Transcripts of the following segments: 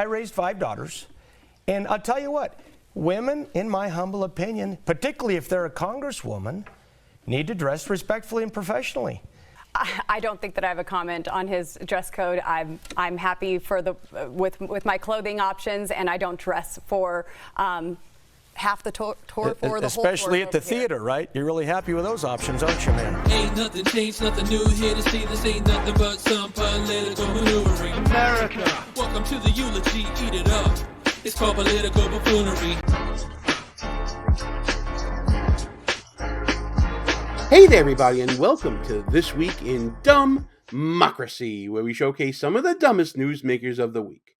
I raised 5 daughters. And I'll tell you what, women, in my humble opinion, particularly if they're a congresswoman, need to dress respectfully and professionally. I don't think that I have a comment on his dress code. I'm happy for with my clothing options, and I don't dress for half the torf or the whole. Especially at the theater, right? You're really happy with those options, aren't you, man? Ain't nothing changed, nothing new here to see. This ain't nothing but some political maneuvering. America. Welcome to the eulogy, eat it up. It's called political buffoonery. Hey there, everybody, and welcome to This Week in DUMBmocracy, where we showcase some of the dumbest newsmakers of the week.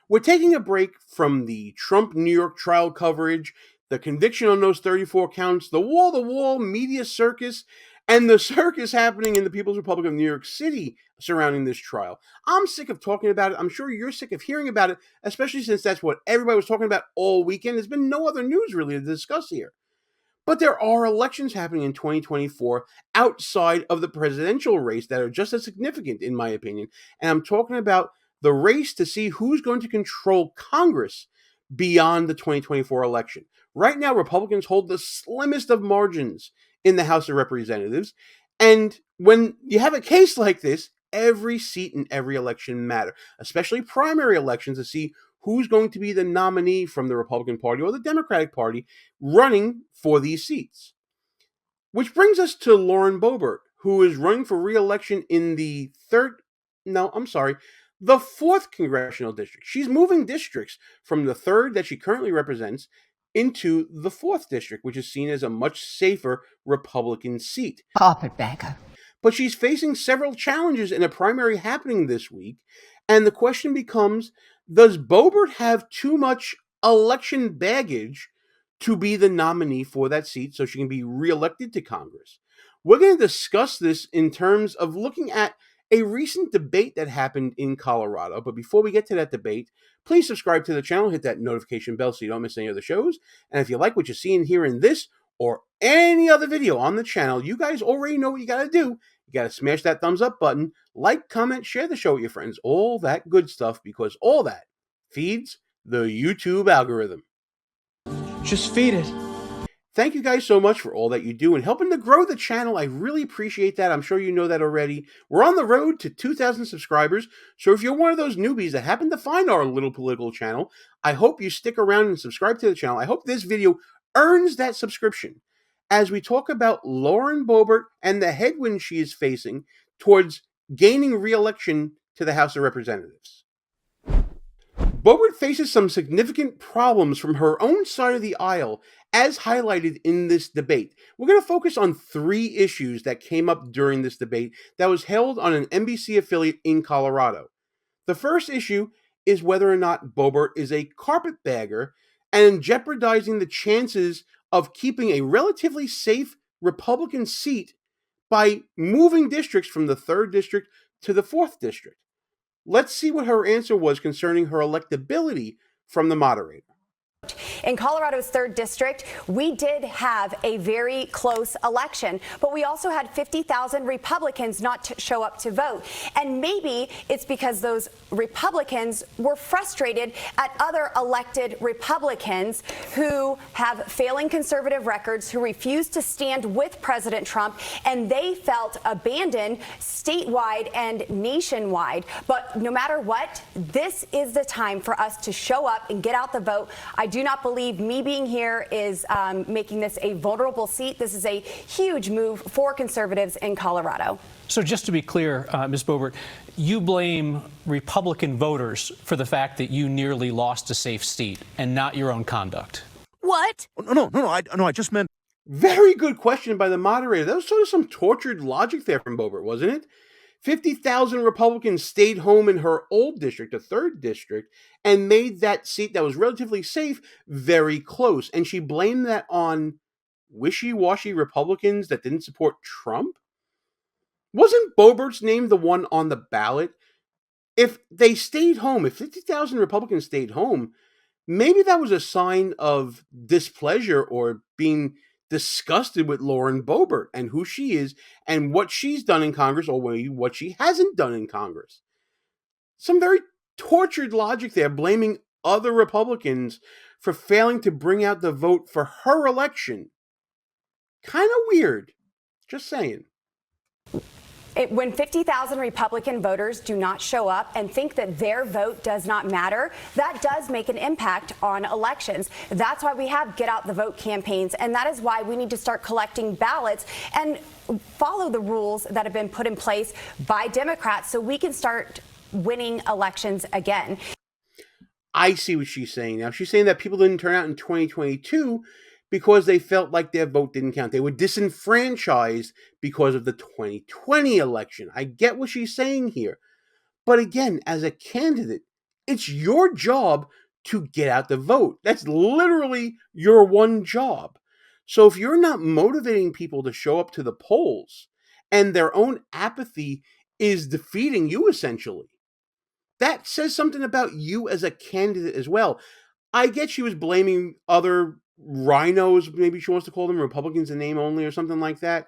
We're taking a break from the Trump New York trial coverage, the conviction on those 34 counts, the wall-to-wall media circus, and the circus happening in the People's Republic of New York City surrounding this trial. I'm sick of talking about it. I'm sure you're sick of hearing about it, especially since that's what everybody was talking about all weekend. There's been no other news really to discuss here. But there are elections happening in 2024 outside of the presidential race that are just as significant, in my opinion. And I'm talking about the race to see who's going to control Congress beyond the 2024 election. Right now, Republicans hold the slimmest of margins in the House of Representatives. And when you have a case like this, every seat in every election matter, especially primary elections, to see who's going to be the nominee from the Republican Party or the Democratic Party running for these seats. Which brings us to Lauren Boebert, who is running for re-election in the fourth Congressional District. She's moving districts from the third that she currently represents into the fourth district, which is seen as a much safer Republican seat. Carpetbagger. But she's facing several challenges in a primary happening this week, and the question becomes, does Boebert have too much election baggage to be the nominee for that seat so she can be reelected to Congress? We're going to discuss this in terms of looking at a recent debate that happened in Colorado. But before we get to that debate, please subscribe to the channel, hit that notification bell so you don't miss any of the shows. And if you like what you see and hear in this or any other video on the channel, you guys already know what you got to do. You got to smash that thumbs up button, like, comment, share the show with your friends, all that good stuff, because all that feeds the YouTube algorithm. Just feed it. Thank you guys so much for all that you do and helping to grow the channel. I really appreciate that. I'm sure you know that already. We're on the road to 2,000 subscribers, so if you're one of those newbies that happen to find our little political channel, I hope you stick around and subscribe to the channel. I hope this video earns that subscription as we talk about Lauren Boebert and the headwind she is facing towards gaining re-election to the House of Representatives. Boebert faces some significant problems from her own side of the aisle, as highlighted in this debate. We're going to focus on 3 issues that came up during this debate that was held on an NBC affiliate in Colorado. The first issue is whether or not Boebert is a carpetbagger and jeopardizing the chances of keeping a relatively safe Republican seat by moving districts from the 3rd district to the 4th district. Let's see what her answer was concerning her electability from the moderator. In Colorado's 3rd district, we did have a very close election, but we also had 50,000 Republicans not show up to vote. And maybe it's because those Republicans were frustrated at other elected Republicans who have failing conservative records, who refuse to stand with President Trump, and they felt abandoned statewide and nationwide. But no matter what, this is the time for us to show up and get out the vote. I do not believe me being here is making this a vulnerable seat. This is a huge move for conservatives in Colorado. So just to be clear, Ms. Boebert, you blame Republican voters for the fact that you nearly lost a safe seat and not your own conduct. What? No, I just meant... Very good question by the moderator. That was sort of some tortured logic there from Boebert, wasn't it? 50,000 Republicans stayed home in her old district, the 3rd district, and made that seat that was relatively safe very close. And she blamed that on wishy-washy Republicans that didn't support Trump? Wasn't Boebert's name the one on the ballot? If they stayed home, if 50,000 Republicans stayed home, maybe that was a sign of displeasure or being disgusted with Lauren Boebert and who she is and what she's done in Congress, or what she hasn't done in Congress. Some very tortured logic there, blaming other Republicans for failing to bring out the vote for her election. Kind of weird. Just saying. When 50,000 Republican voters do not show up and think that their vote does not matter, that does make an impact on elections. That's why we have get out the vote campaigns, and that is why we need to start collecting ballots and follow the rules that have been put in place by Democrats so we can start winning elections again. I see what she's saying now. She's saying that people didn't turn out in 2022 because they felt like their vote didn't count. They were disenfranchised because of the 2020 election. I get what she's saying here. But again, as a candidate, it's your job to get out the vote. That's literally your one job. So if you're not motivating people to show up to the polls and their own apathy is defeating you essentially, that says something about you as a candidate as well. I get she was blaming other rhinos, maybe she wants to call them Republicans in name only or something like that.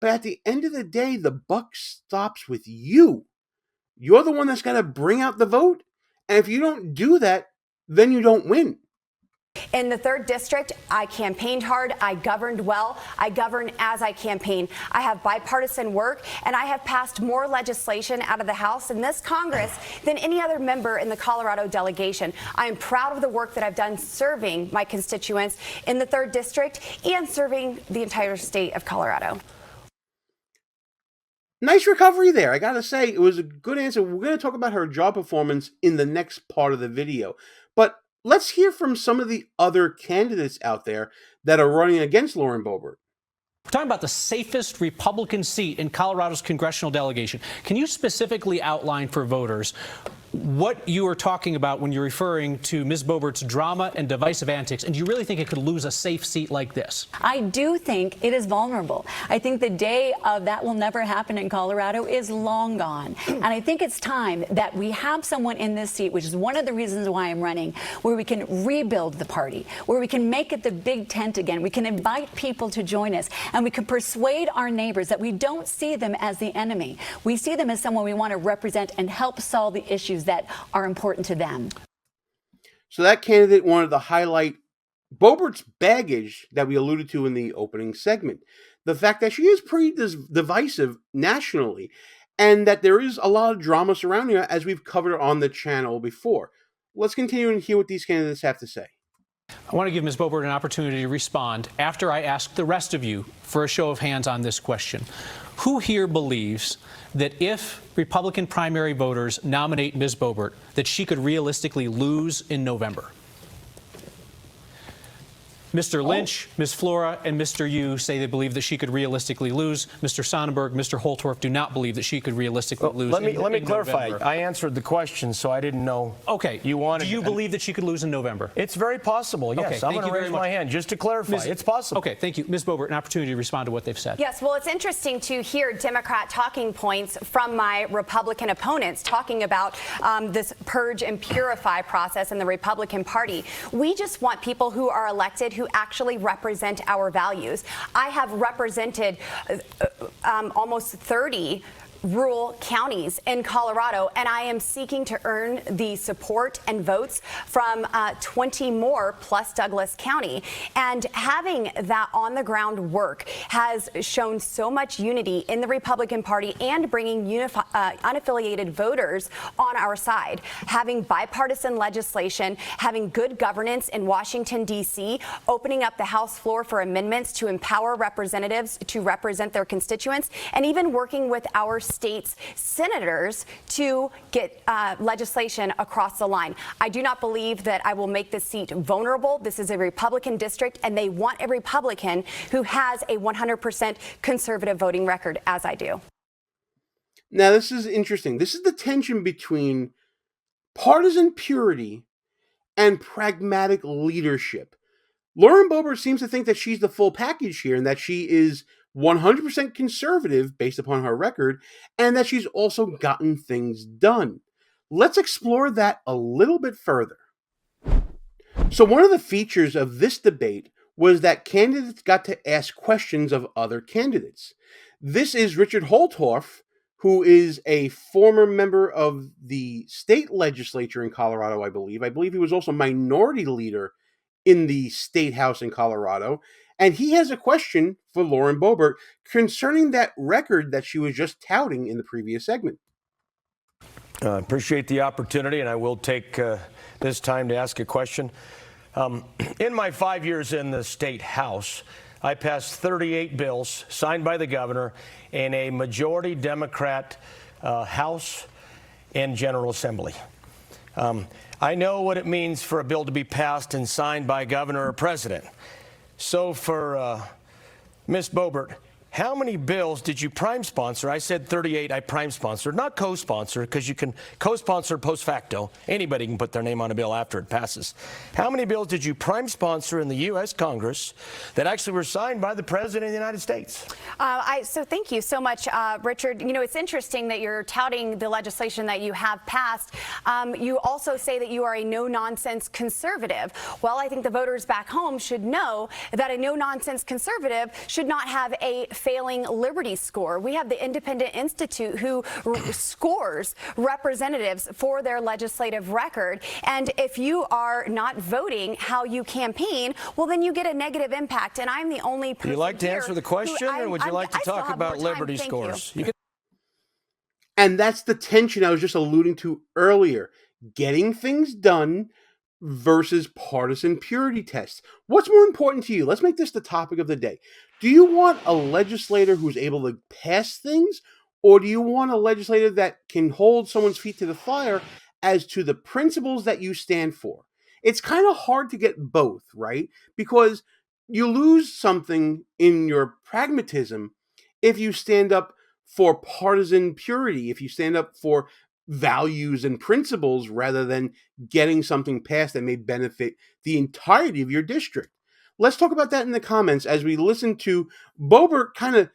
But at the end of the day, the buck stops with you. You're the one that's got to bring out the vote. And if you don't do that, then you don't win. In the 3rd District, I campaigned hard, I governed well, I govern as I campaign. I have bipartisan work, and I have passed more legislation out of the House in this Congress than any other member in the Colorado delegation. I am proud of the work that I've done serving my constituents in the 3rd District and serving the entire state of Colorado. Nice recovery there. I gotta say, it was a good answer. We're going to talk about her job performance in the next part of the video. But let's hear from some of the other candidates out there that are running against Lauren Boebert. We're talking about the safest Republican seat in Colorado's congressional delegation. Can you specifically outline for voters what you are talking about when you're referring to Ms. Boebert's drama and divisive antics? And do you really think it could lose a safe seat like this? I do think it is vulnerable. I think the day of that will never happen in Colorado is long gone. And I think it's time that we have someone in this seat, which is one of the reasons why I'm running, where we can rebuild the party, where we can make it the big tent again. We can invite people to join us, and we can persuade our neighbors that we don't see them as the enemy. We see them as someone we want to represent and help solve the issues that are important to them. So that candidate wanted to highlight Boebert's baggage that we alluded to in the opening segment. The fact that she is pretty divisive nationally, and that there is a lot of drama surrounding her, as we've covered on the channel before. Let's continue and hear what these candidates have to say. I want to give Ms. Boebert an opportunity to respond after I ask the rest of you for a show of hands on this question. Who here believes that if Republican primary voters nominate Ms. Boebert, that she could realistically lose in November? Mr. Lynch, Ms. Flora, and Mr. Yu say they believe that she could realistically lose. Mr. Sonnenberg, Mr. Holtorf do not believe that she could realistically lose. Let me clarify. November. I answered the question, so I didn't know. Okay. You wanted. Do you believe that she could lose in November? It's very possible. Yes. Okay, I'm thank going you to very raise much. my hand just to clarify. It's possible. Okay. Thank you, Ms. Boebert. An opportunity to respond to what they've said. Yes, well, it's interesting to hear Democrat talking points from my Republican opponents talking about this purge and purify process in the Republican Party. We just want people who are elected who actually represent our values. I have represented almost 30 rural counties in Colorado, and I am seeking to earn the support and votes from 20 more plus Douglas County. And having that on the ground work has shown so much unity in the Republican Party and bringing unaffiliated voters on our side. Having bipartisan legislation, having good governance in Washington, D.C., opening up the House floor for amendments to empower representatives to represent their constituents, and even working with our state's senators to get legislation across the line. I do not believe that I will make this seat vulnerable. This is a Republican district, and they want a Republican who has a 100% conservative voting record, as I do. Now, this is interesting. This is the tension between partisan purity and pragmatic leadership. Lauren Boebert seems to think that she's the full package here and that she is 100% conservative based upon her record, and that she's also gotten things done. Let's explore that a little bit further. So one of the features of this debate was that candidates got to ask questions of other candidates. This is Richard Holtorf, who is a former member of the state legislature in Colorado, I believe. I believe he was also minority leader in the state house in Colorado. And he has a question for Lauren Boebert concerning that record that she was just touting in the previous segment. Appreciate the opportunity, and I will take this time to ask a question. In my 5 years in the state house, I passed 38 bills signed by the governor in a majority Democrat House and General Assembly. I know what it means for a bill to be passed and signed by a governor or president. So for Ms. Boebert, how many bills did you prime sponsor? I said 38, I prime sponsored, not co-sponsor, because you can co-sponsor post facto. Anybody can put their name on a bill after it passes. How many bills did you prime sponsor in the U.S. Congress that actually were signed by the President of the United States? So thank you so much, Richard. You know, it's interesting that you're touting the legislation that you have passed. You also say that you are a no-nonsense conservative. Well, I think the voters back home should know that a no-nonsense conservative should not have a failing Liberty score. We have the Independent Institute who scores representatives for their legislative record. And if you are not voting how you campaign, well, then you get a negative impact. And I'm the only person. Would you like to answer the question, or would you like to talk about Liberty scores? And that's the tension I was just alluding to earlier. Getting things done versus partisan purity tests. What's more important to you? Let's make this the topic of the day. Do you want a legislator who's able to pass things, or do you want a legislator that can hold someone's feet to the fire as to the principles that you stand for? It's kind of hard to get both, right? Because you lose something in your pragmatism if you stand up for partisan purity, if you stand up for values and principles rather than getting something passed that may benefit the entirety of your district. Let's talk about that in the comments as we listen to Boebert kind of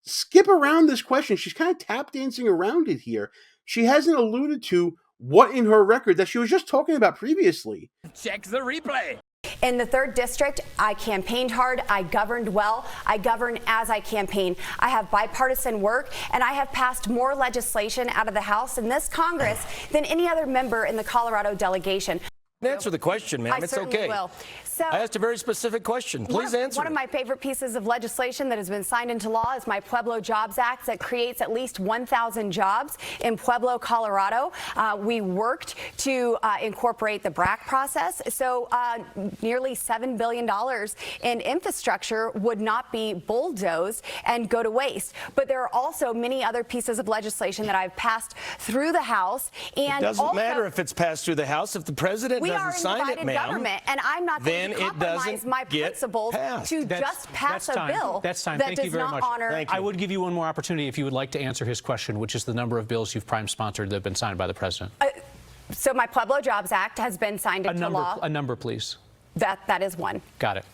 skip around this question. She's kind of tap dancing around it here. She hasn't alluded to what in her record that she was just talking about previously. Check the replay. In the 3rd District, I campaigned hard, I governed well, I govern as I campaign. I have bipartisan work, and I have passed more legislation out of the House in this Congress than any other member in the Colorado delegation. Answer the question, ma'am. It's okay. Will. So, I asked a very specific question. Please answer. One of my favorite pieces of legislation that has been signed into law is my Pueblo Jobs Act that creates at least 1,000 jobs in Pueblo, Colorado. We worked to incorporate the BRAC process, so nearly $7 billion in infrastructure would not be bulldozed and go to waste. But there are also many other pieces of legislation that I've passed through the House. And it doesn't matter if it's passed through the House. If the president doesn't sign it, ma'am, government, and I'm not going to compromise my principles to just pass a bill that Thank does you very not much. Honor. I would give you one more opportunity if you would like to answer his question, which is the number of bills you've prime sponsored that have been signed by the president. So my Pueblo Jobs Act has been signed into law. A number, please. That is one. Got it.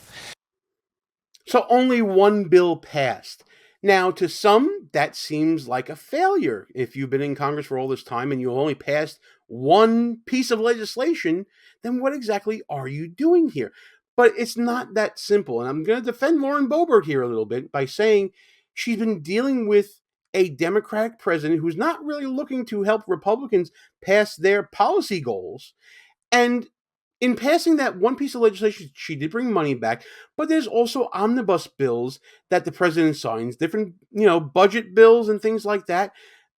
So only one bill passed. Now, to some, that seems like a failure. If you've been in Congress for all this time and you only passed one piece of legislation, then what exactly are you doing here? But it's not that simple. And I'm going to defend Lauren Boebert here a little bit by saying she's been dealing with a Democratic president who's not really looking to help Republicans pass their policy goals. And in passing that one piece of legislation, she did bring money back, but there's also omnibus bills that the president signs, different, budget bills and things like that,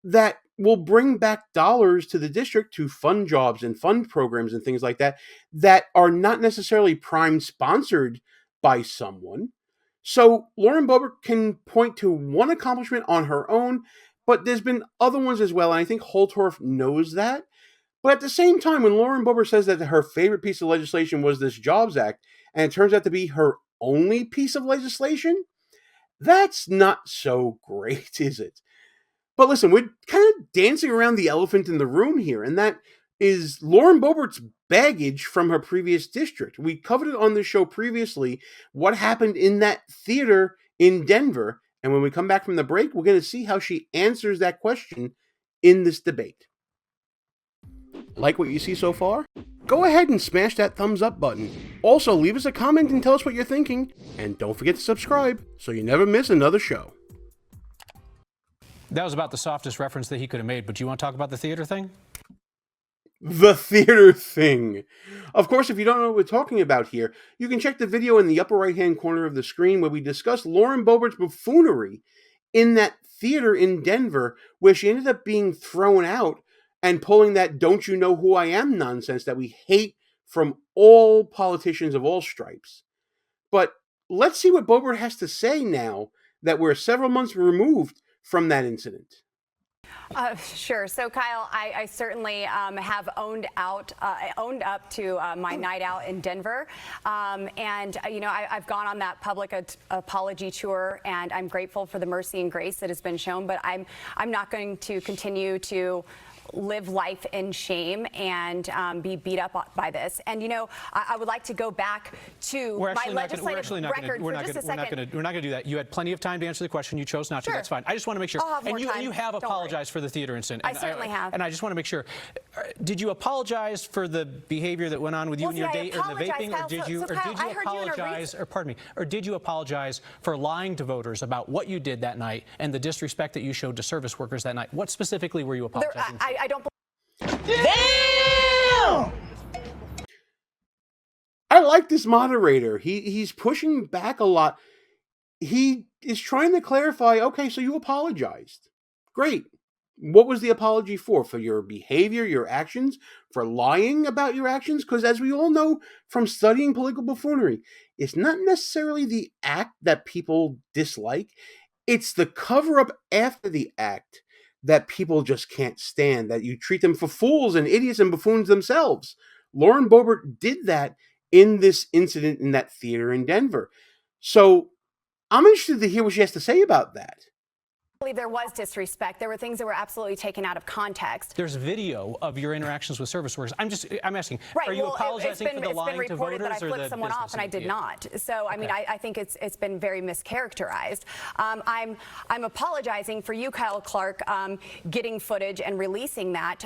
that will bring back dollars to the district to fund jobs and fund programs and things like that, that are not necessarily prime sponsored by someone. So Lauren Boebert can point to one accomplishment on her own, but there's been other ones as well, and I think Holtorf knows that. But at the same time, when Lauren Boebert says that her favorite piece of legislation was this Jobs Act, and it turns out to be her only piece of legislation, that's not so great, is it? But listen, we're kind of dancing around the elephant in the room here, and that is Lauren Boebert's baggage from her previous district. We covered it on the show previously, what happened in that theater in Denver, and when we come back from the break, we're going to see how she answers that question in this debate. Like what you see so far? Go ahead and smash that thumbs up button. Also, leave us a comment and tell us what you're thinking, and don't forget to subscribe so you never miss another show. That was about the softest reference that he could have made, but do you want to talk about the theater thing? The theater thing. Of course, if you don't know what we're talking about here, you can check the video in the upper right-hand corner of the screen where we discuss Lauren Boebert's buffoonery in that theater in Denver where she ended up being thrown out and pulling that "don't you know who I am" nonsense that we hate from all politicians of all stripes. But let's see what Boebert has to say now that we're several months removed from that incident. Sure. So, Kyle, I certainly have owned up to my night out in Denver. And, you know, I've gone on that public apology tour, and I'm grateful for the mercy and grace that has been shown. But I'm not going to continue to live life in shame and be beat up by this. And, you know, I would like to go back to my legislative record for just a second. We're not going to do that. You had plenty of time to answer the question. You chose not to. Sure. That's fine. I just want to make sure. I'll have more time. You have Don't apologized for the theater incident. I certainly have. And I just want to make sure. Did you apologize for the behavior that went on with you and your date, or the vaping, Kyle, or did you apologize, or pardon me, or did you apologize for lying to voters about what you did that night and the disrespect that you showed to service workers that night? What specifically were you apologizing for? I don't. Damn! I like this moderator. He's pushing back a lot. He is trying to clarify, okay, so you apologized. Great. What was the apology for? For your behavior, your actions? For lying about your actions? Because as we all know from studying political buffoonery, it's not necessarily the act that people dislike. It's the cover-up after the act that people just can't stand, that you treat them for fools and idiots and buffoons themselves. Lauren Boebert did that in this incident in that theater in Denver. So I'm interested to hear what she has to say about that. I believe there was disrespect. There were things that were absolutely taken out of context. There's video of your interactions with service workers. I'm asking, right, are you apologizing for the lying to voters, that I or flipped the someone off, and I did not. So, I mean, I think it's been very mischaracterized. I'm apologizing for you, Kyle Clark, getting footage and releasing that.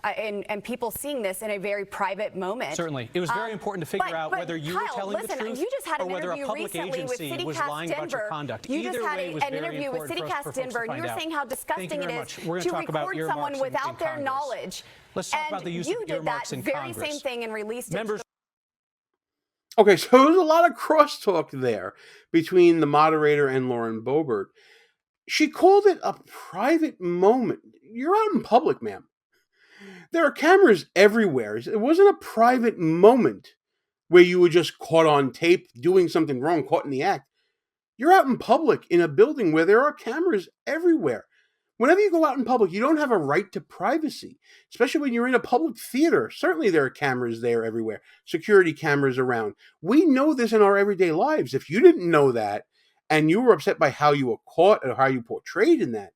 And people seeing this in a very private moment. Certainly. It was very important to figure out whether you were telling the truth you just had or an whether a interview public recently with agency was lying about your conduct. You just had an interview with CityCast Denver, and you were saying how disgusting it is to record someone without their knowledge. Let's talk about the use of earmarks in Congress. You did that very same thing and released it. Okay, so there's a lot of crosstalk there between the moderator and Lauren Boebert. She called it a private moment. You're out in public, ma'am. There are cameras everywhere. It wasn't a private moment where you were just caught on tape doing something wrong, caught in the act. You're out in public in a building where there are cameras everywhere. Whenever you go out in public, you don't have a right to privacy, especially when you're in a public theater. Certainly there are cameras there everywhere, security cameras around. We know this in our everyday lives. If you didn't know that and you were upset by how you were caught or how you portrayed in that,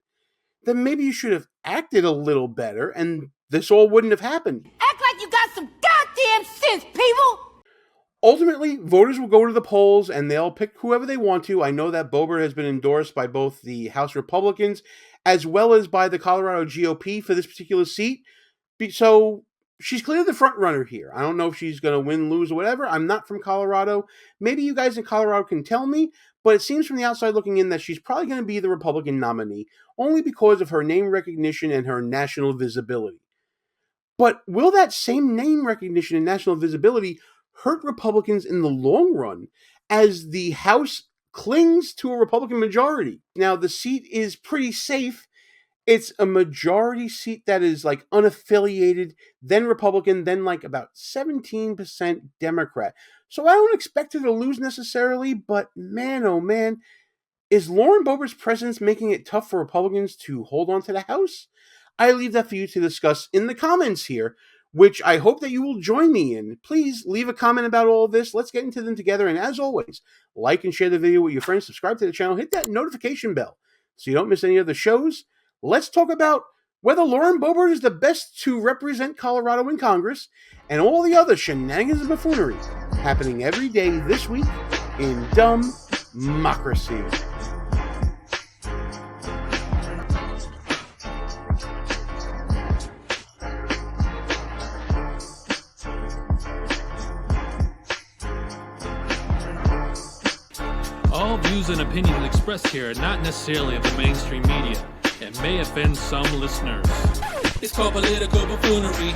then maybe you should have acted a little better and this all wouldn't have happened. Act like you got some goddamn sense, people! Ultimately, voters will go to the polls and they'll pick whoever they want to. I know that Boebert has been endorsed by both the House Republicans as well as by the Colorado GOP for this particular seat. So she's clearly the front runner here. I don't know if she's going to win, lose, or whatever. I'm not from Colorado. Maybe you guys in Colorado can tell me, but it seems from the outside looking in that she's probably going to be the Republican nominee only because of her name recognition and her national visibility. But will that same name recognition and national visibility hurt Republicans in the long run as the House clings to a Republican majority? Now, the seat is pretty safe. It's a majority seat that is like unaffiliated, then Republican, then like about 17% Democrat. So I don't expect her to lose necessarily, but man, oh man, is Lauren Boebert's presence making it tough for Republicans to hold on to the House? I leave that for you to discuss in the comments here, which I hope that you will join me in. Please leave a comment about all of this. Let's get into them together. And as always, like and share the video with your friends. Subscribe to the channel. Hit that notification bell so you don't miss any of the shows. Let's talk about whether Lauren Boebert is the best to represent Colorado in Congress and all the other shenanigans and buffoonery happening every day this week in DUMBmocracy. All views and opinions expressed here are not necessarily of the mainstream media. and may offend some listeners. It's called political buffoonery.